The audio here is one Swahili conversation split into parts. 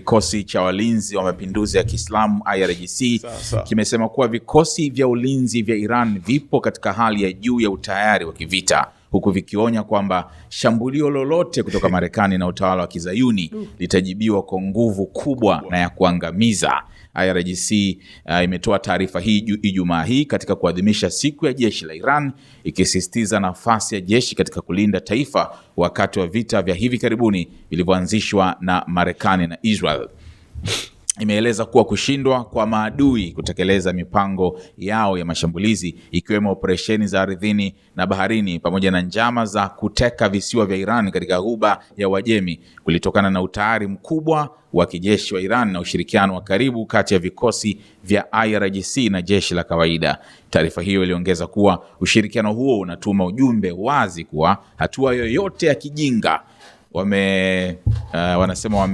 Kikosi cha walinzi wa mapinduzi ya Kiislamu IRGC kimesema kuwa vikosi vya ulinzi vya Iran vipo katika hali ya juu ya utayari wa kivita, huku vikionya kwamba shambulio lolote kutoka Marekani na utawala wa Kizayuni litajibiwa kwa nguvu kubwa na ya kuangamiza. IRGC imetoa taarifa hii Ijumaa hii katika kuadhimisha siku ya jeshi la Iran, ikisisitiza nafasi ya jeshi katika kulinda taifa wakati wa vita vya hivi karibuni vilivyoanzishwa na Marekani na Israel. Imeeleza kuwa kushindwa kwa maadui kutekeleza mipango yao ya mashambulizi, ikiwemo operesheni za ardhini na baharini, pamoja na njama za kuteka visiwa vya Iran katika Ghuba ya Uajemi, kulitokana na utayari mkubwa wa kijeshi wa Iran na ushirikiano wa karibu kati ya vikosi vya IRGC na jeshi la kawaida. Taarifa hiyo iliongeza kuwa ushirikiano huo unatuma ujumbe wazi kuwa hatua yoyote ya kijinga wanasema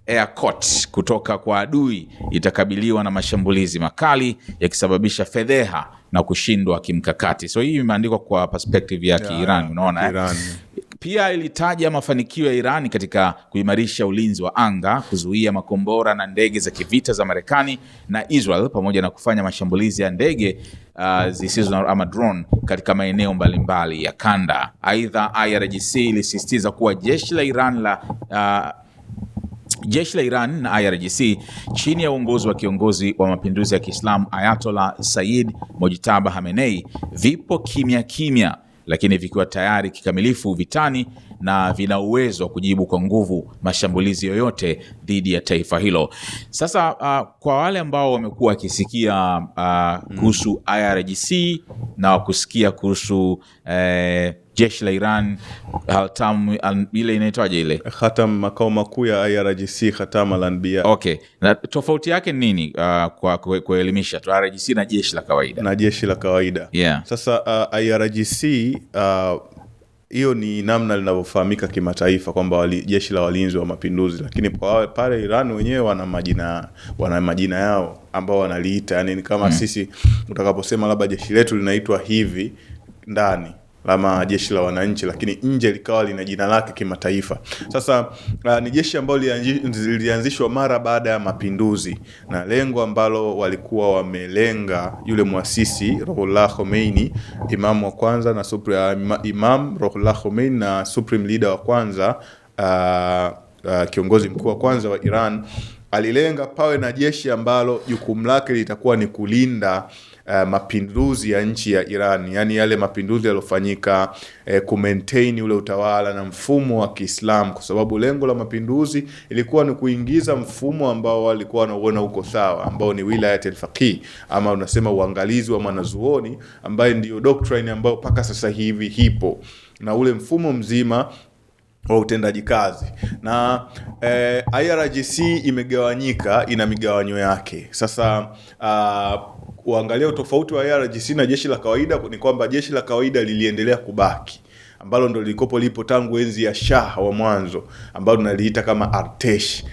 aircut kutoka kwa adui itakabiliwa na mashambulizi makali yakisababisha fedheha na kushindwa kimkakati. So hii imeandikwa kwa perspective ya Kiiran, unaona. Pia ilitaja mafanikio ya Iran katika kuimarisha ulinzi wa anga, kuzuia makombora na ndege za kivita za Marekani na Israel, pamoja na kufanya mashambulizi ya ndege zisizo ama drone katika maeneo mbalimbali ya kanda. Aidha, IRGC ilisisitiza kuwa jeshi la Iran na IRGC chini ya uongozi wa kiongozi wa mapinduzi ya Kiislamu Ayatollah Sayyid Mojtaba Khamenei vipo kimya lakini vikiwa tayari kikamilifu vitani na vina uwezo wa kujibu kwa nguvu mashambulizi yoyote dhidi ya taifa hilo. Sasa kwa wale ambao wamekuwa wakisikia kuhusu IRGC na kusikia kuhusu jeshi la Iran, Hatam ile inaitwaje ile? Khatam, makao makuu ya IRGC, Khatam al-Anbiya. Okay. Na tofauti yake nini kwa kuelimisha tu IRGC na jeshi la kawaida? Na jeshi la kawaida. Yeah. Sasa IRGC hiyo ni namna linavyofahamika kimataifa kwamba jeshi la walinzi wa mapinduzi, lakini pale Iran wenyewe wana majina yao ambao wanaliita, yani kama sisi utakaposema labda jeshi letu linaitwa hivi ndani lama jeshi la wananchi, lakini nje likawa lina jina lake kimataifa. Sasa ni jeshi ambalo lilianzishwa mara baada ya mapinduzi, na lengo ambalo walikuwa wamelenga yule muasisi Ruhollah Khomeini, imam wa kwanza na imam Ruhollah Khomeini na supreme leader wa kwanza, kiongozi mkuu wa kwanza wa Iran. Alilenga pawe na jeshi ambalo jukumu lake litakuwa ni kulinda mapinduzi ya nchi ya Iran, yani yale mapinduzi yalofanyika, kumaintain ule utawala na mfumo wa Kiislamu, kwa sababu lengo la mapinduzi ilikuwa ni kuingiza mfumo ambao walikuwa wanaona uko sawa, ambao ni wilayat al-faqih, ama unasema uangalizi wa mwanazuoni, ambaye ndio doctrine ambayo paka sasa hivi hipo, na ule mfumo mzima wa utendaji kazi. Na IRGC imegawanyika, ina migawanyo yake. Sasa uangalia utofauti wa IRGC na jeshi la kawaida ni kwamba jeshi la kawaida liliendelea kubaki, ambalo ndo lilikopo lipo tangu enzi ya Shah wa mwanzo, ambalo tunaliita kama Artesh,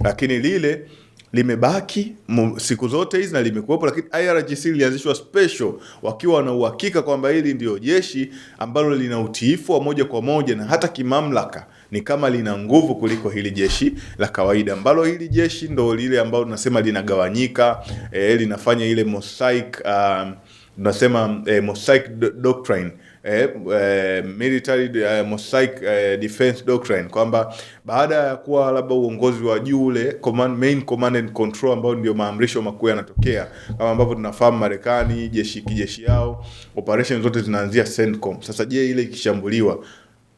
lakini lile limebaki siku zote hizi na limekuwepo, lakini IRGC lilianzishwa special wakiwa na uhakika kwamba hili ndio jeshi ambalo lina utiifu wa moja kwa moja na hata kimamlaka ni kama lina nguvu kuliko hili jeshi la kawaida, ambalo hili jeshi ndo lile ambalo tunasema linagawanyika, linafanya ile mosaic, tunasema mosaic doctrine, military mosaic defense doctrine, kwamba baada ya kuwa labda uongozi wa juu ule main command and control, ambao ndio maamrisho makuu yanatokea, kama ambavyo tunafahamu Marekani kijeshi yao operation zote zinaanzia CENTCOM. Sasa je, ile ikishambuliwa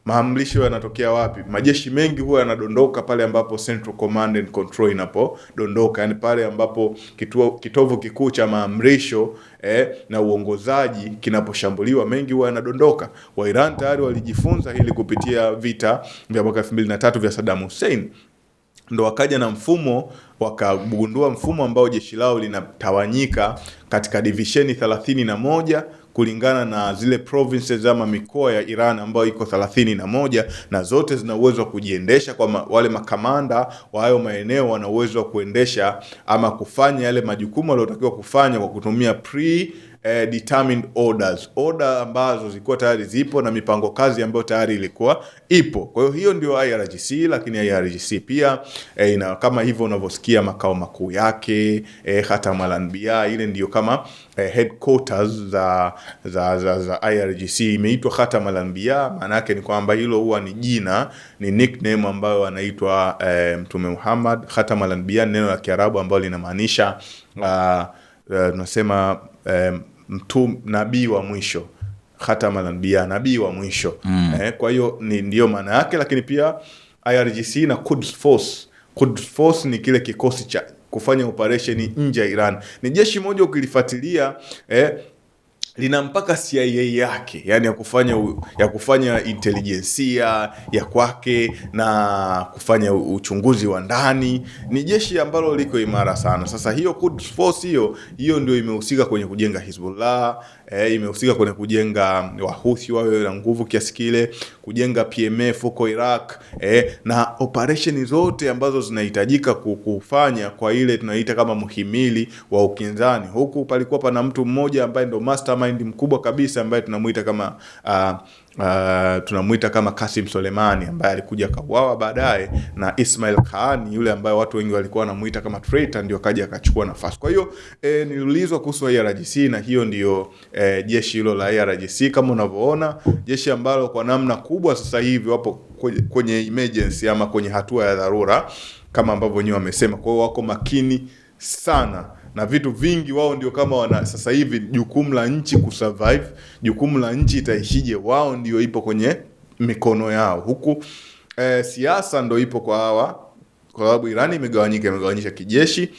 maamrisho yanatokea wapi? Majeshi mengi huwa yanadondoka pale ambapo Central Command and Control inapodondoka, yani pale ambapo kitovu kikuu cha maamrisho na uongozaji kinaposhambuliwa, mengi huwa yanadondoka. Wa Iran tayari walijifunza hili kupitia vita vya mwaka 2003 vya Saddam Hussein, ndo wakaja na mfumo, wakagundua mfumo ambao jeshi lao linatawanyika katika divisheni 31 kulingana na zile provinces ama mikoa ya Iran ambayo iko 31, na zote zina uwezo wa kujiendesha, kwa wale makamanda wa hayo maeneo wana uwezo wa kuendesha ama kufanya yale majukumu waliotakiwa kufanya kwa kutumia determined orders, order ambazo zilikuwa tayari zipo na mipango kazi ambayo tayari ilikuwa ipo. Kwa hiyo ndio IRGC, lakini IRGC pia ina kama hivyo unavyosikia makao makuu yake Khatam al-Anbiya, ile ndio kama headquarters za IRGC. Imeitwa Khatam al-Anbiya, maana yake ni kwamba hilo huwa ni jina, ni nickname ambayo anaitwa Mtume Muhammad. Khatam al-Anbiya neno la Kiarabu ambalo linamaanisha tunasema nabii wa mwisho. Khatam al-Anbiya, nabii wa mwisho. Kwa hiyo ndio maana yake. Lakini pia IRGC na Quds Force. Quds Force ni kile kikosi cha kufanya operation nje ya Iran. Ni jeshi moja ukilifuatilia lina mpaka CIA yake, yani ya kufanya intelligentsia ya kwake na kufanya uchunguzi wa ndani. Ni jeshi ambalo liko imara sana. Sasa hiyo Quds Force hiyo ndio imehusika kwenye kujenga Hezbollah, imehusika kwenye kujenga Wahuthi wawe na nguvu kiasi kile, kujenga PMF huko Iraq, na operation zote ambazo zinahitajika kufanya kwa ile tunaita kama muhimili wa ukinzani. Huku palikuwa pana mtu mmoja ambaye ndo mastermind mkubwa kabisa ambaye tunamuita kama Qasim Soleimani, ambaye alikuja kauawa baadaye na Ismail Qaani, yule ambaye watu wengi walikuwa wanamuita kama traitor, ndio kaja akachukua nafasi. Kwa hiyo niliulizwa kuhusu IRGC, na hiyo ndio jeshi hilo la IRGC kama unavyoona, jeshi ambalo kwa namna kubwa sasa hivi wapo kwenye emergency ama kwenye hatua ya dharura kama ambavyo wenyewe wamesema. Kwa hiyo wako makini sana na vitu vingi. Wao ndio kama sasa hivi jukumu la nchi kusurvive, jukumu la nchi itaishije, wao ndio ipo kwenye mikono yao. Huku siasa ndio ipo kwa hawa, kwa sababu Iran imegawanyisha kijeshi.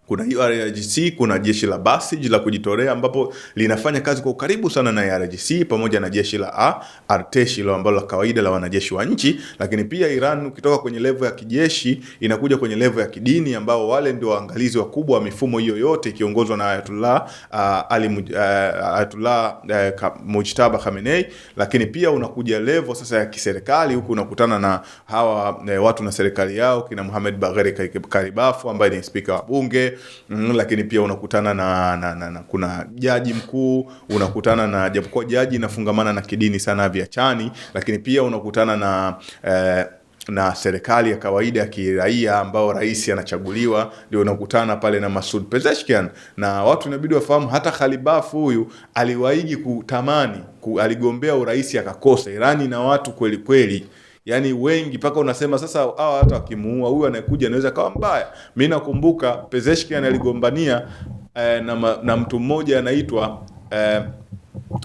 Kuna IRGC, kuna jeshi la Basij la kujitolea ambapo linafanya kazi kwa ukaribu sana na IRGC, pamoja na jeshi la Artesh ambalo la kawaida la wanajeshi wa nchi. Lakini pia Iran ukitoka kwenye level ya kijeshi inakuja kwenye level ya kidini, ambao wale ndio waangalizi wakubwa wa mifumo hiyo yote ikiongozwa na Ayatollah Mujtaba Khamenei. Lakini pia unakuja level sasa ya kiserikali, huku unakutana na hawa watu na serikali yao kina Mohamed Bagheri Karibafu ambaye ni speaker wa bunge. Lakini pia unakutana na kuna jaji mkuu, unakutana na, japokuwa jaji inafungamana na kidini sana, Viachani. Lakini pia unakutana na serikali ya kawaida ya kiraia ambao rais anachaguliwa, ndio unakutana pale na Masoud Pezeshkian. Na watu inabidi wafahamu hata Khalibaf huyu aliwahi kutamani aligombea urais akakosa. Irani na watu kweli kweli, yani wengi paka unasema sasa hawa hata wakimuua huyu anayekuja anaweza kawa mbaya. Mimi nakumbuka Pezeshkian aligombania na mtu mmoja anaitwa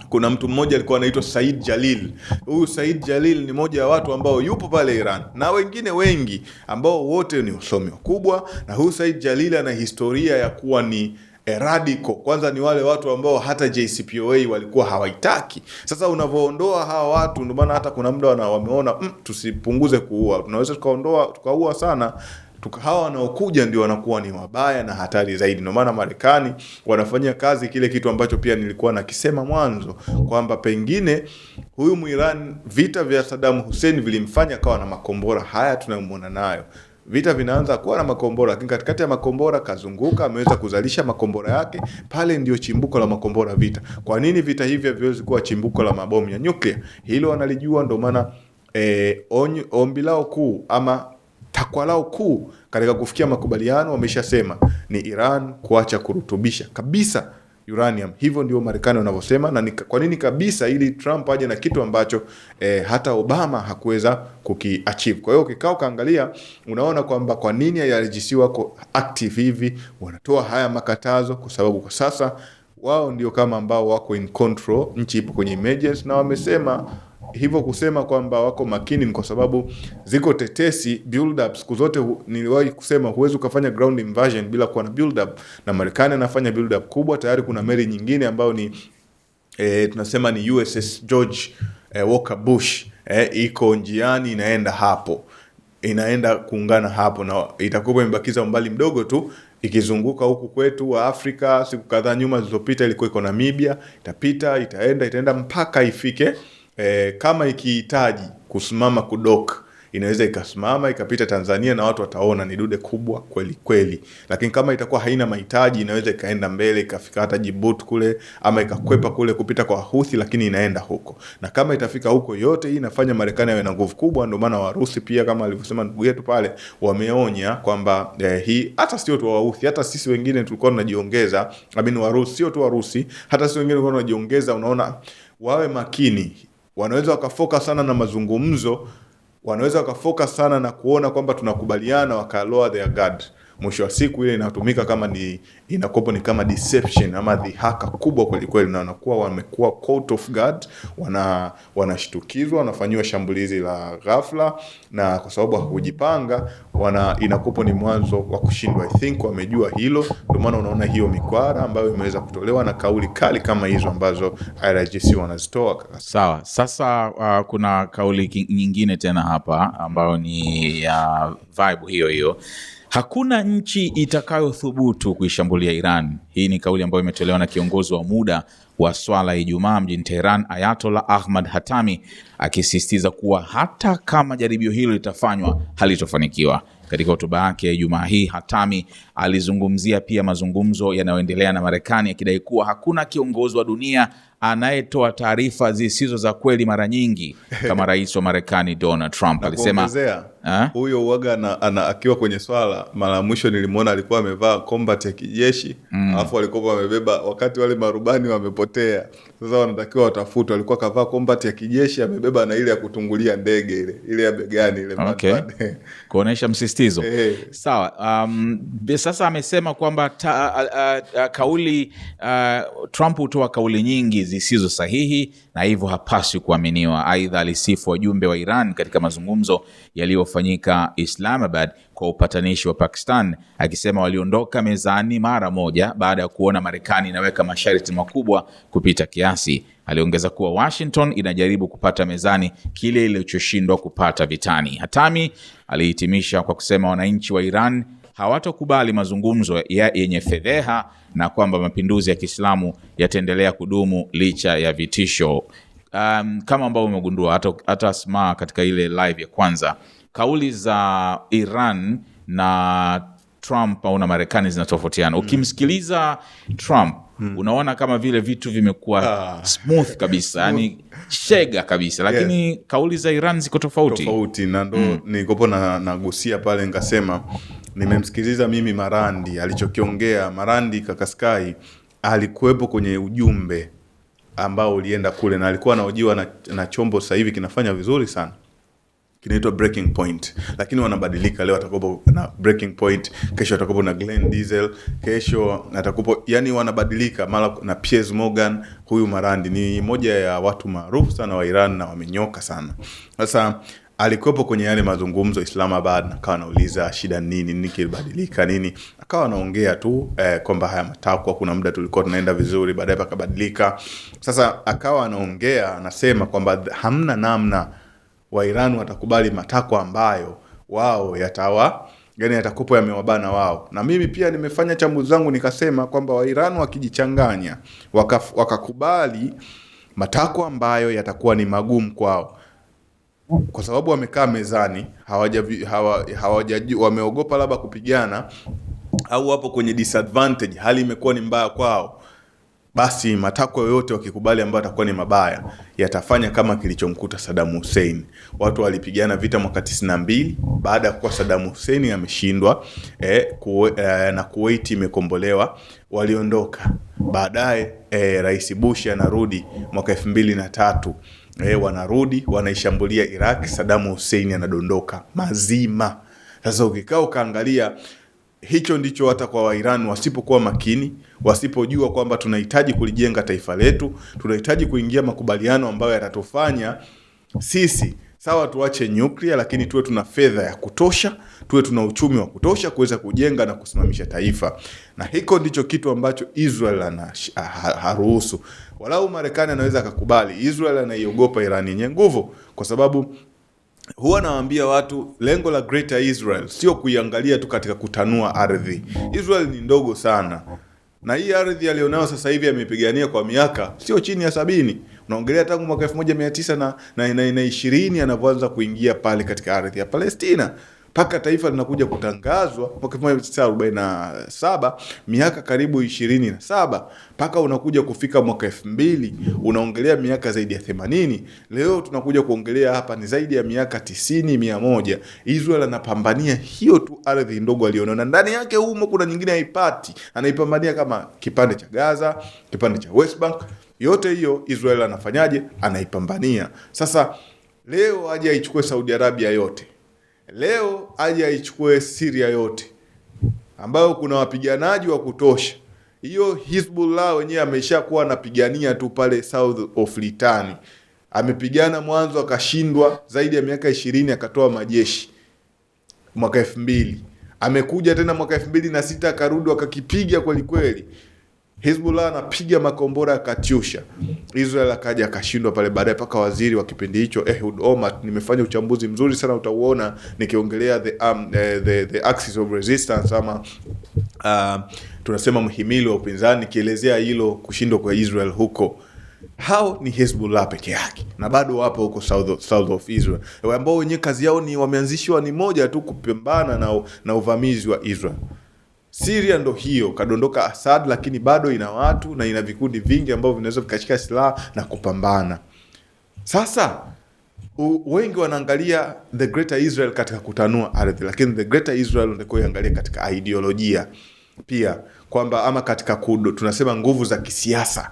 kuna mtu mmoja alikuwa anaitwa Said Jalil. Huyu Said Jalil ni moja ya watu ambao yupo pale Iran, na wengine wengi ambao wote ni wasomi wakubwa. Na huyu Said Jalil ana historia ya kuwa ni radical. Kwanza ni wale watu ambao hata JCPOA walikuwa hawaitaki. Sasa unavoondoa hawa watu, ndio maana hata kuna muda wameona tusipunguze kuua, tunaweza tukaua sana, hawa wanaokuja ndio wanakuwa ni wabaya na hatari zaidi. Ndio maana Marekani wanafanyia kazi kile kitu ambacho pia nilikuwa nakisema mwanzo, kwamba pengine huyu Muiran, vita vya Saddam Hussein vilimfanya kawa na makombora haya tunayomwona nayo. Vita vinaanza kuwa na makombora, lakini katikati ya makombora kazunguka, ameweza kuzalisha makombora yake. Pale ndio chimbuko la makombora vita. Kwa nini vita hivi haviwezi kuwa chimbuko la mabomu ya nyuklia? Hilo wanalijua. Ndio maana ombi lao kuu ama takwa lao kuu katika kufikia makubaliano wameshasema ni Iran kuacha kurutubisha kabisa uranium. Hivyo ndio Marekani wanavyosema. Na kwa nini kabisa? Ili Trump aje na kitu ambacho hata Obama hakuweza kukiachieve. Kwa hiyo kikao kaangalia, unaona kwamba kwa nini IRGC wako active hivi, wanatoa haya makatazo, kwa sababu kwa sasa wao ndio kama ambao wako in control, nchi ipo kwenye emergency. Na wamesema hivyo, kusema kwamba wako makini kwa sababu ziko tetesi build up. Siku zote niliwahi kusema huwezi ukafanya ground invasion bila kuwa na build up, na Marekani anafanya build up kubwa. Tayari kuna meli nyingine ambayo ni tunasema ni USS George Walker Bush iko njiani, inaenda kuungana hapo, na itakuwa imebakiza umbali mdogo tu ikizunguka huku kwetu wa Afrika. Siku kadhaa nyuma zilizopita ilikuwa iko Namibia, itaenda mpaka ifike kama ikihitaji kusimama kudok, inaweza ikasimama ikapita Tanzania na watu wataona ni dude kubwa kweli kweli. Lakini kama itakuwa haina mahitaji, inaweza ikaenda mbele ikafika hata Djibouti kule, ama ikakwepa kule kupita kwa Houthi, lakini inaenda huko. Na kama itafika huko, yote hii inafanya Marekani awe na nguvu kubwa. Ndio maana Warusi pia, kama alivyosema ndugu yetu pale, wameonya kwamba hii hata sio tu Houthi, hata sisi wengine tulikuwa tunajiongeza. Warusi sio tu Warusi, hata sisi wengine tulikuwa tunajiongeza. Unaona, wawe makini. Wanaweza wakafocus sana na mazungumzo, wanaweza wakafocus sana na kuona kwamba tunakubaliana, wakaloa their guard. Mwisho wa siku ile inatumika kama inakopo ni kama deception ama dhihaka kubwa kweli kweli, na wanakuwa wamekuwa caught off guard, wanashtukizwa, wanafanywa shambulizi la ghafla, na kwa sababu hawajipanga inakopo ni mwanzo wa kushindwa. I think wamejua hilo, ndio maana unaona hiyo mikwara ambayo imeweza kutolewa na kauli kali kama hizo ambazo IRGC wanazitoa. Sawa. Sasa kuna kauli nyingine tena hapa ambayo ni ya vibe hiyo hiyo. Hakuna nchi itakayothubutu kuishambulia Iran. Hii ni kauli ambayo imetolewa na kiongozi wa muda wa swala ya Ijumaa mjini Tehran, Ayatollah Ahmad Hatami, akisisitiza kuwa hata kama jaribio hilo litafanywa halitofanikiwa. Katika hotuba yake ya Ijumaa hii, Hatami alizungumzia pia mazungumzo yanayoendelea na Marekani, akidai kuwa hakuna kiongozi wa dunia anayetoa taarifa zisizo za kweli mara nyingi kama rais wa Marekani Donald Trump. Alisema huyo uwaga akiwa kwenye swala, mara mwisho nilimuona alikuwa amevaa combat ya kijeshi, alafu alikuwa amebeba, wakati wale marubani wamepotea, sasa wanatakiwa watafutwe, alikuwa kavaa combat ya kijeshi, amebeba na ile ya kutungulia ndege ile ya begani ile. Okay. Kuonesha msisitizo. Sawa. Sasa amesema kwamba Trump hutoa kauli nyingi zisizo sahihi na hivyo hapaswi kuaminiwa. Aidha, alisifu wajumbe wa Iran katika mazungumzo yaliyofanyika Islamabad kwa upatanishi wa Pakistan, akisema waliondoka mezani mara moja baada ya kuona Marekani inaweka masharti makubwa kupita kiasi. Aliongeza kuwa Washington inajaribu kupata mezani kile ilichoshindwa kupata vitani. Hatami alihitimisha kwa kusema wananchi wa Iran hawatakubali mazungumzo yenye fedheha na kwamba mapinduzi ya Kiislamu yataendelea kudumu licha ya vitisho. Kama ambao umegundua hata Asma katika ile live ya kwanza, kauli za Iran na Trump au na Marekani zinatofautiana. Ukimsikiliza Trump unaona kama vile vitu vimekuwa smooth kabisa, yani shega kabisa, lakini kauli za Iran ziko tofauti. Na ndo nikopo nagusia pale, nikasema nimemsikiliza mimi Marandi alichokiongea. Marandi Kakaskai alikuwepo kwenye ujumbe ambao ulienda kule, na alikuwa anahojiwa na chombo sasa hivi kinafanya vizuri sana, kinaitwa Breaking Point, lakini wanabadilika. Leo atakopo na Breaking Point, kesho atakopo na Glenn Diesel, kesho atakopo, yani wanabadilika. Mara na Piers Morgan. Huyu Marandi ni moja ya watu maarufu sana wa Iran na wamenyoka sana. Sasa alikuwepo kwenye yale mazungumzo Islamabad, na akawa anauliza shida nini kilibadilika nini, akawa anaongea tu kwamba haya matakwa, kuna muda tulikuwa tunaenda vizuri, baadaye pakabadilika. Sasa akawa anaongea, anasema kwamba hamna namna wa Iran watakubali matakwa ambayo wao yatakupo yamewabana wao. Na mimi pia nimefanya chambuzi zangu nikasema kwamba wa Iran wakijichanganya wakakubali matakwa ambayo yatakuwa ni magumu kwao, kwa sababu wamekaa mezani, wameogopa labda kupigana au wapo kwenye disadvantage, hali imekuwa ni mbaya kwao, basi matakwa yote wakikubali ambayo yatakuwa ni mabaya yatafanya kama kilichomkuta Saddam Hussein. Watu walipigana vita mwaka 92 baada ya kuwa Saddam Hussein ameshindwa, na Kuwait imekombolewa, waliondoka. Baadaye Rais Bush anarudi mwaka 2003, wanarudi wanaishambulia Iraq, Saddam Hussein anadondoka mazima. Sasa ukikaa ukaangalia, hicho ndicho hata kwa Iran wasipokuwa makini, wasipojua kwamba tunahitaji kulijenga taifa letu, tunahitaji kuingia makubaliano ambayo yatatufanya sisi sawa tuache nyuklia, lakini tuwe tuna fedha ya kutosha, tuwe tuna uchumi wa kutosha kuweza kujenga na kusimamisha taifa. Na hiko ndicho kitu ambacho Israel haruhusu. Walau Marekani anaweza akakubali, Israel anaiogopa Iran yenye nguvu, kwa sababu huwa nawaambia watu lengo la Greater Israel sio kuiangalia tu katika kutanua ardhi. Israel ni ndogo sana, na hii ardhi alionao sasa hivi amepigania kwa miaka sio chini ya 70. Unaongelea tangu mwaka 1920 anapoanza kuingia pale katika ardhi ya Palestina mpaka taifa linakuja kutangazwa mwaka 1947, miaka karibu 27, mpaka unakuja kufika mwaka 2000, unaongelea miaka zaidi ya 80. Leo tunakuja kuongelea hapa ni zaidi ya miaka 90, 100. Israel anapambania hiyo tu ardhi ndogo aliona, na ndani yake humo kuna nyingine haipati, anaipambania kama kipande cha Gaza, kipande cha West Bank, yote hiyo Israel anafanyaje? Anaipambania. Sasa leo aje aichukue Saudi Arabia yote, leo aje aichukue Syria yote, ambayo kuna wapiganaji wa kutosha. Hiyo Hezbollah wenyewe ameshakuwa anapigania tu pale south of Litani, amepigana mwanzo akashindwa, zaidi ya miaka 20 akatoa majeshi mwaka 2000, amekuja tena mwaka 2006 akarudi akakipiga kweli kweli. Hezbollah anapiga makombora ya Katyusha, Israel akaja akashindwa pale baadaye, paka waziri wa kipindi hicho Ehud Olmert, nimefanya uchambuzi mzuri sana utauona nikiongelea the axis of resistance, ama tunasema mhimili wa upinzani, kielezea hilo kushindwa kwa Israel huko. Hao ni Hezbollah peke yake, na bado wapo huko south of Israel, ambao wenyewe kazi yao ni wameanzishwa ni moja tu, kupambana na uvamizi wa Israel. Syria ndo hiyo, kadondoka Assad, lakini bado ina watu na ina vikundi vingi ambavyo vinaweza vikashika silaha na kupambana. Sasa wengi wanaangalia the greater Israel katika kutanua ardhi, lakini the greater Israel ndio kuangalia katika ideolojia pia, kwamba ama katika tunasema nguvu za kisiasa,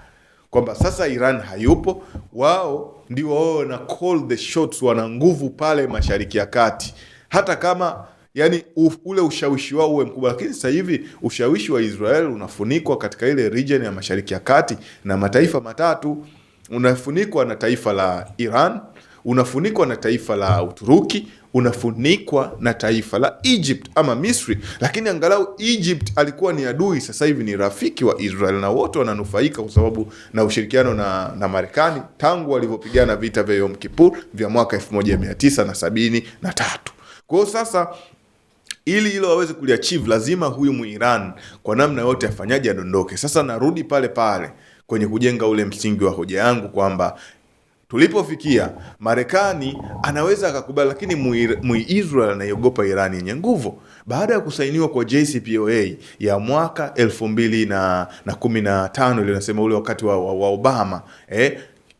kwamba sasa Iran hayupo, wao ndio wao na call the shots, wana nguvu pale Mashariki ya Kati, hata kama yani ule ushawishi wao uwe mkubwa. Lakini sasa hivi ushawishi wa Israel unafunikwa katika ile region ya Mashariki ya Kati na mataifa matatu. Unafunikwa na taifa la Iran, unafunikwa na taifa la Uturuki, unafunikwa na taifa la Egypt ama Misri. Lakini angalau Egypt alikuwa ni adui, sasa hivi ni rafiki wa Israel, na wote wananufaika kwa sababu na ushirikiano na Marekani tangu walivyopigana vita vya Yom Kippur vya mwaka 1973. Kwa hiyo sasa ili hilo waweze kuliachieve, lazima huyu Muiran kwa namna yote afanyaje adondoke. Sasa narudi pale pale kwenye kujenga ule msingi wa hoja yangu kwamba tulipofikia, Marekani anaweza akakubali, lakini Israel anaiogopa Iran yenye nguvu. Baada ya kusainiwa kwa JCPOA ya mwaka 2015 ile nasema ule wakati wa Obama,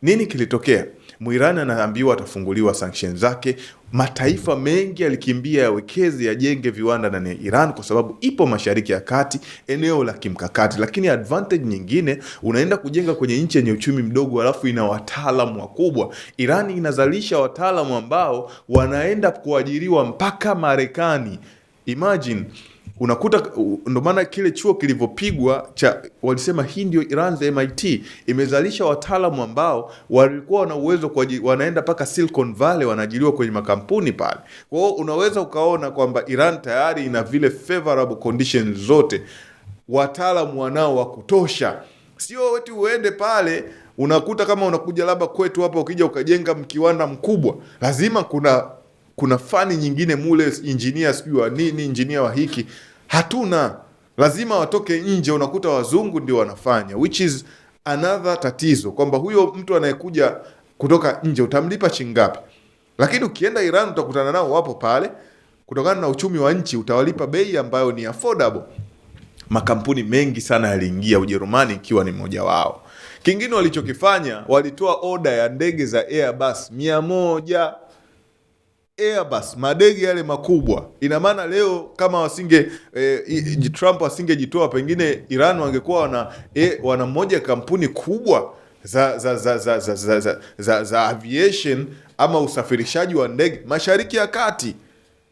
nini kilitokea? Muirani anaambiwa atafunguliwa sanctions zake. Mataifa mengi yalikimbia yawekeze, yajenge viwanda ndani ya Iran kwa sababu ipo Mashariki ya Kati, eneo la kimkakati. Lakini advantage nyingine, unaenda kujenga kwenye nchi yenye uchumi mdogo alafu ina wataalamu wakubwa. Iran inazalisha wataalamu ambao wanaenda kuajiriwa mpaka Marekani. Imagine, unakuta ndo maana kile chuo kilivyopigwa walisema hii ndio Iran's MIT, imezalisha wataalamu ambao walikuwa na uwezo wanaenda paka Silicon Valley, wanaajiriwa kwenye makampuni pale. Kwa hiyo unaweza ukaona kwamba Iran tayari ina vile favorable conditions zote, wataalamu wanao wa kutosha. Sio wetu uende pale unakuta kama unakuja labda kwetu hapa ukija ukajenga mkiwanda mkubwa, lazima kuna fani nyingine mule, engineer sijui wa nini, engineer wa hiki. Hatuna, lazima watoke nje, unakuta wazungu ndio wanafanya, which is another tatizo, kwamba huyo mtu anayekuja kutoka nje utamlipa shingapi? Lakini ukienda Iran utakutana nao wapo pale, kutokana na uchumi wa nchi utawalipa bei ambayo ni affordable. Makampuni mengi sana yaliingia, Ujerumani ikiwa ni mmoja wao. Kingine walichokifanya, walitoa order ya ndege za Airbus 100. Airbus, madege yale makubwa. Ina maana leo kama Trump asingejitoa, pengine Iran wangekuwa wana moja kampuni kubwa za aviation ama usafirishaji wa ndege Mashariki ya Kati.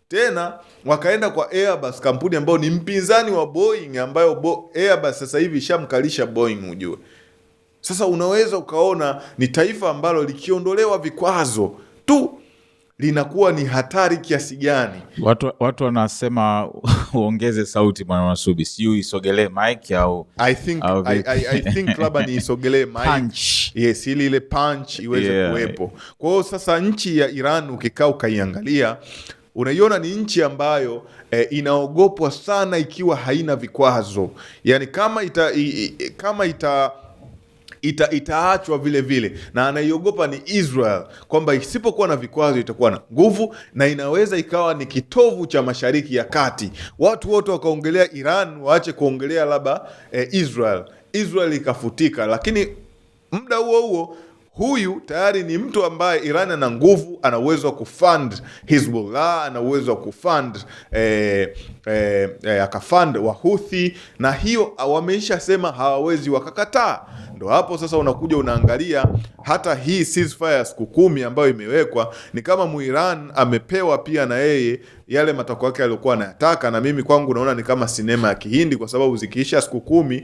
Tena wakaenda kwa Airbus, kampuni ambayo ni mpinzani wa Boeing, ambayo Airbus sasa hivi shamkalisha Boeing ujue. Sasa unaweza ukaona ni taifa ambalo likiondolewa vikwazo tu linakuwa ni hatari kiasi gani. Watu wanasema uongeze sauti bwana Masubi, siyo isogelee mic au I think labda ni isogelee mic. Punch. Yes, ile punch iweze kuwepo. Kwa hiyo sasa nchi ya Iran ukikaa ukaiangalia, unaiona ni nchi ambayo inaogopwa sana ikiwa haina vikwazo. Yani kama itaachwa vile vile, na anaiogopa ni Israel, kwamba isipokuwa na vikwazo itakuwa na nguvu na inaweza ikawa ni kitovu cha Mashariki ya Kati. Watu wote wakaongelea Iran, waache kuongelea labda Israel ikafutika. Lakini muda huo huo huyu tayari ni mtu ambaye Iran ana nguvu, ana uwezo wa kufund Hezbollah, ana uwezo wa kufund akafund Wahuthi, na hiyo wameisha sema hawawezi wakakataa. Ndo hapo sasa unakuja unaangalia hata hii ceasefire siku 10 ambayo imewekwa, ni kama Muiran amepewa pia na yeye yale matakwa yake aliyokuwa anayataka, na mimi kwangu naona ni kama sinema ya Kihindi, kwa sababu zikiisha siku 10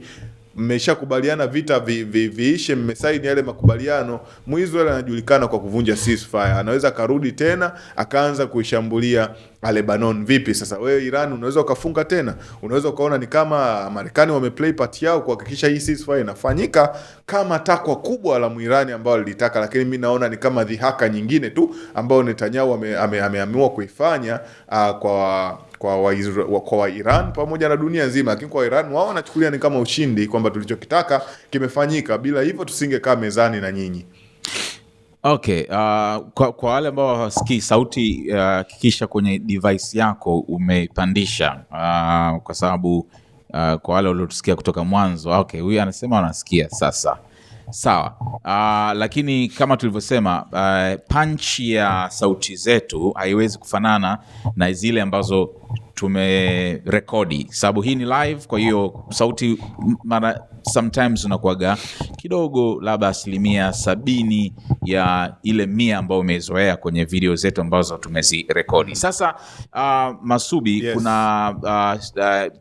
mmeshakubaliana vita viishe, mmesaini yale makubaliano, Muisrael anajulikana kwa kuvunja ceasefire, anaweza karudi tena akaanza kuishambulia Lebanon. Vipi sasa wewe Iran unaweza ukafunga tena? Unaweza ukaona ni kama Marekani wameplay part yao kuhakikisha hii ceasefire inafanyika kama takwa kubwa la Muirani ambao lilitaka, lakini mimi naona ni kama dhihaka nyingine tu ambao Netanyahu ameamua kuifanya kwa Iran pamoja na dunia nzima. Lakini kwa Iran wao wanachukulia ni kama ushindi, kwamba tulichokitaka kimefanyika, bila hivyo tusingekaa mezani na nyinyi. Okay, kwa wale ambao hawasikii sauti, hakikisha kwenye device yako umeipandisha, kwa sababu kwa wale waliotusikia kutoka mwanzo, okay, huyu anasema wanasikia sasa. Sawa. Lakini kama tulivyosema, punch ya sauti zetu haiwezi kufanana na zile ambazo tumerekodi, sababu hii ni live. Kwa hiyo sauti mara sometimes unakuaga kidogo labda 70% ya ile 100 ambayo umezoea kwenye video zetu ambazo tumezirekodi. Sasa Masubi, yes. Kuna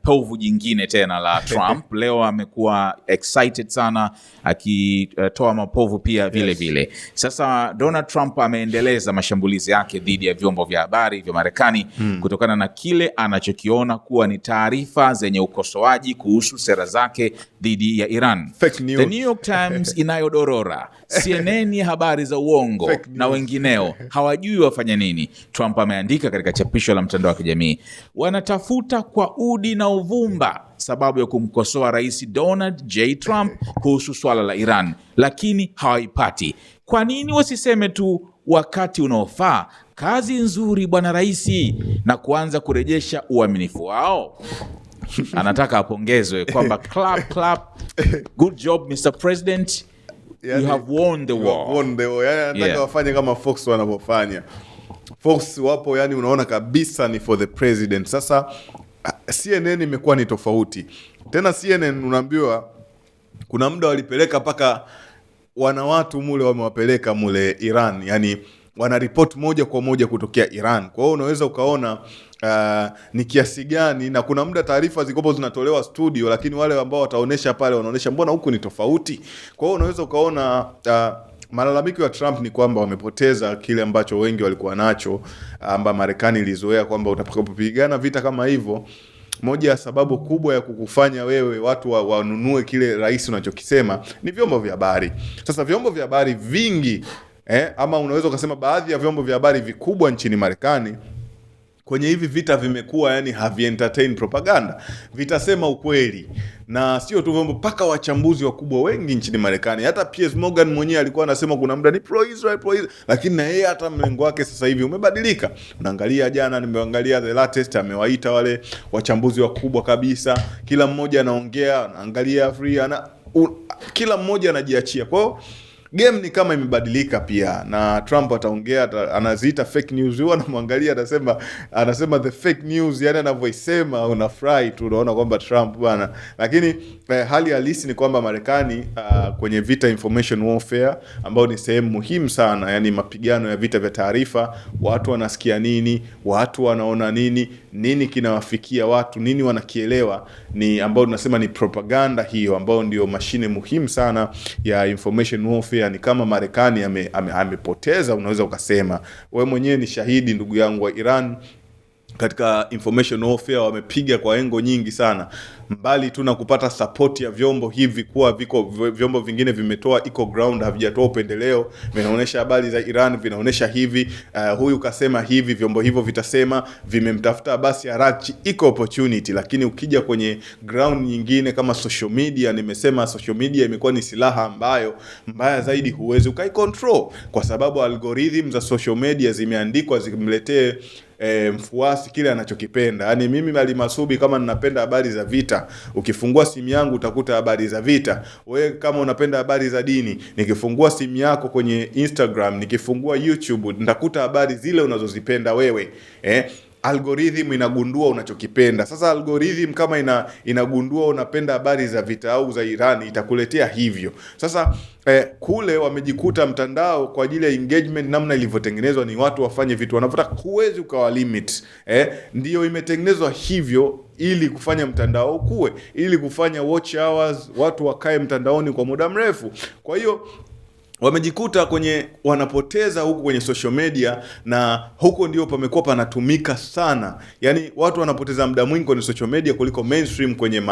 povu jingine tena la Trump. Leo amekuwa excited sana akitoa mapovu pia vile vile. Sasa Donald Trump ameendeleza mashambulizi yake dhidi ya vyombo vya habari vya Marekani kutokana na kile anachokiona kuwa ni taarifa zenye ukosoaji kuhusu sera zake dhidi ya Iran. Fake news. The New York Times inayodorora, CNN habari za uongo na wengineo hawajui wafanya nini. Trump ameandika katika chapisho la mtandao wa kijamii, wanatafuta kwa udi na uvumba sababu ya kumkosoa Rais Donald J. Trump kuhusu swala la Iran, lakini hawaipati. Kwa nini wasiseme tu wakati unaofaa, kazi nzuri bwana raisi, na kuanza kurejesha uaminifu wao? Anataka apongezwe kwamba clap, good job Mr. President, you have won the war. Yani anataka wafanye kama Fox wanavyofanya. Fox wapo, yani unaona kabisa ni for the president. Sasa CNN imekuwa ni tofauti. Tena CNN unaambiwa kuna muda walipeleka paka watu mule, wamewapeleka mule Iran, yani wana report moja kwa moja kutokea Iran. Kwa hiyo unaweza ukaona ni kiasi gani, na kuna muda taarifa zikopo zinatolewa studio, lakini wale ambao wataonesha pale wanaonesha mbona huku ni tofauti. Kwa hiyo unaweza ukaona malalamiko ya Trump ni kwamba wamepoteza kile ambacho wengi walikuwa nacho, amba Marekani ilizoea kwamba utakapopigana vita kama hivyo, moja ya sababu kubwa ya kukufanya wewe watu wanunue kile rais unachokisema ni vyombo vya habari. Sasa vyombo vya habari vingi, ama unaweza ukasema baadhi ya vyombo vya habari vikubwa nchini Marekani kwenye hivi vita vimekuwa yani havi entertain propaganda, vitasema ukweli. Na sio tu vyombo, paka wachambuzi wakubwa wengi nchini Marekani. Hata Piers Morgan mwenyewe alikuwa anasema kuna muda ni pro Israel, lakini na yeye hata mlengo wake sasa hivi umebadilika. Unaangalia jana, nimeangalia the latest, amewaita wale wachambuzi wakubwa kabisa, kila mmoja anaongea, anaangalia free, kila mmoja anajiachia. Kwa hiyo game ni kama imebadilika pia, na Trump ataongea, anaziita fake news. Huwa anamwangalia, anasema the fake news, yani anavyoisema unafurahi tu, unaona kwamba Trump bwana. Lakini hali halisi ni kwamba Marekani kwenye vita information warfare, ambao ni sehemu muhimu sana, yani mapigano ya vita vya taarifa, watu wanasikia nini, watu wanaona nini kinawafikia watu, nini wanakielewa, ni ambao tunasema ni propaganda hiyo, ambao ndio mashine muhimu sana ya information warfare. Ni kama Marekani amepoteza, unaweza ukasema. Wewe mwenyewe ni shahidi ndugu yangu wa Iran, katika information warfare wamepiga kwa engo nyingi sana, mbali tu na kupata support ya vyombo hivi kuwa vyombo vingine vimetoa equal ground, havijatoa upendeleo, vinaonesha habari za Iran, vinaonesha hivi, huyu kasema hivi, vyombo hivyo vitasema vimemtafuta basi Araghchi, equal opportunity. Lakini ukija kwenye ground nyingine kama social media, nimesema social media imekuwa ni silaha ambayo mbaya zaidi huwezi ukaicontrol, kwa sababu algorithm za social media zimeandikwa zimletee mfuasi kile anachokipenda. Yani mimi Mali Masubi kama ninapenda habari za vita, ukifungua simu yangu utakuta habari za vita. Wewe kama unapenda habari za dini, nikifungua simu yako kwenye Instagram, nikifungua YouTube, nitakuta habari zile unazozipenda wewe. Algorithm inagundua unachokipenda. Sasa algorithm kama inagundua unapenda habari za vita au za Iran, itakuletea hivyo. Sasa kule wamejikuta mtandao kwa ajili ya engagement, namna ilivyotengenezwa ni watu wafanye vitu wanavyotaka, huwezi ukawa limit. Ndio imetengenezwa hivyo ili kufanya mtandao ukue, ili kufanya watch hours, watu wakae mtandaoni kwa muda mrefu. Kwa hiyo wamejikuta wanapoteza huku kwenye social media, na huko ndio pamekuwa panatumika sana. Yani watu wanapoteza muda mwingi kwenye social media kuliko mainstream, kwenye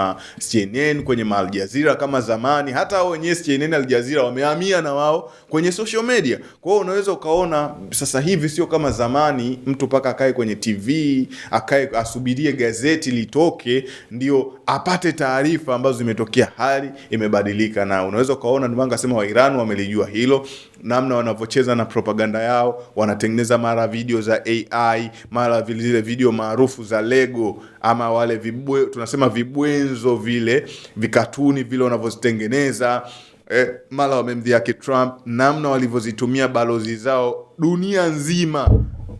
CNN, kwenye Al Jazeera kama zamani. Hata hao wenyewe CNN, Al Jazeera wamehamia na wao kwenye social media. Kwa hiyo unaweza ukaona sasa hivi sio kama zamani mtu paka akae kwenye TV, akae asubirie gazeti litoke ndio apate taarifa ambazo zimetokea. Hali imebadilika, na unaweza ukaona ndio ngasema wa Iran wamelijua hilo, namna wanavyocheza na propaganda yao. Wanatengeneza mara video za AI, mara zile video maarufu za Lego, ama wale tunasema vibwenzo vile vikatuni vile wanavyozitengeneza. Mara wamemdhihaki Trump, namna walivyozitumia balozi zao dunia nzima.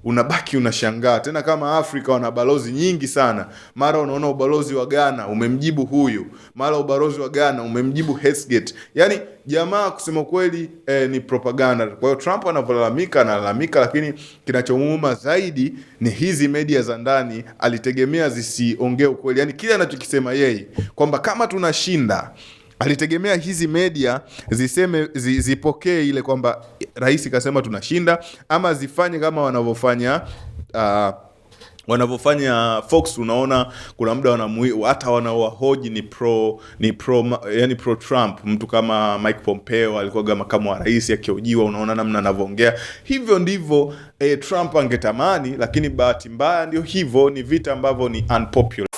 Unabaki unashangaa. Tena kama Afrika wana balozi nyingi sana, mara unaona ubalozi wa Ghana umemjibu huyu, mara ubalozi wa Ghana umemjibu Hesgate. Yani jamaa kusema kweli ni propaganda. Kwa hiyo Trump analalamika, lakini kinachomuuma zaidi ni hizi media za ndani alitegemea zisiongee ukweli. Yani kile anachokisema yeye kwamba kama tunashinda, alitegemea hizi media zipokee ile kwamba rais kasema tunashinda, ama zifanye kama wanavyofanya Fox. Unaona kuna muda hata wanaowahoji ni pro Trump. Mtu kama Mike Pompeo alikuwa makamu wa rais, akihojiwa unaona namna anavyoongea. Hivyo ndivyo Trump angetamani, lakini bahati mbaya ndio hivyo, ni vita ambavyo ni unpopular.